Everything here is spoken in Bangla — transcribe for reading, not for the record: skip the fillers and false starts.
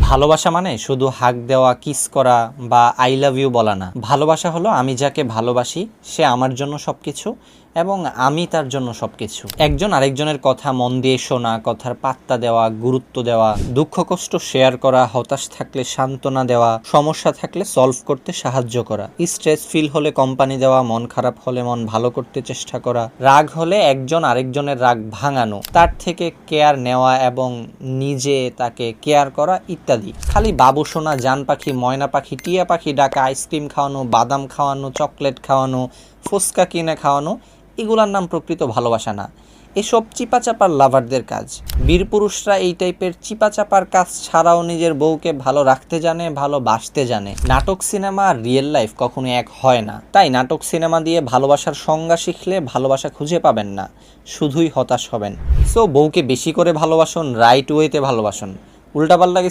ভালোবাসা মানে শুধু হাক দেওয়া, কিস করা বা আই লাভ ইউ বলা না। ভালোবাসা হলো আমি যাকে ভালোবাসি সে আমার জন্য সবকিছু এবং আমি তার জন্য সবকিছু। একজন আরেকজনের কথা মন দিয়ে শোনা, কথার পাত্তা দেওয়া, গুরুত্ব দেওয়া, দুঃখ কষ্ট শেয়ার করা, হতাশ থাকলে সান্ত্বনা দেওয়া, সমস্যা থাকলে সলভ করতে সাহায্য করা, স্ট্রেস ফিল হলে কোম্পানি দেওয়া, মন খারাপ হলে মন ভালো করতে চেষ্টা করা, রাগ হলে একজন আরেকজনের রাগ ভাঙানো, তার থেকে কেয়ার নেওয়া এবং নিজে তাকে কেয়ার করা ইত্যাদি। খালি বাবু সোনা, জান পাখি, ময়না পাখি, টিয়া পাখি ডাকা, আইসক্রিম খাওয়ানো, বাদাম খাওয়ানো, চকলেট খাওয়ানো, ফুচকা কিনে খাওয়ানো, এগুলার নাম প্রকৃত ভালোবাসা না। এসব চিপাচাপার লাভারদের কাজ। বীরপুরুষরা এই টাইপের চিপাচাপার কাজ ছাড়াও নিজের বউকে ভালো রাখতে জানে, ভালোবাসতে জানে। নাটক সিনেমা আর রিয়েল লাইফ কখনো এক হয় না। তাই নাটক সিনেমা দিয়ে ভালোবাসার সংজ্ঞা শিখলে ভালোবাসা খুঁজে পাবেন না, শুধুই হতাশ হবেন। সো বউকে বেশি করে ভালোবাসুন, রাইট ওয়েতে ভালোবাসুন। উল্টাপাল্টা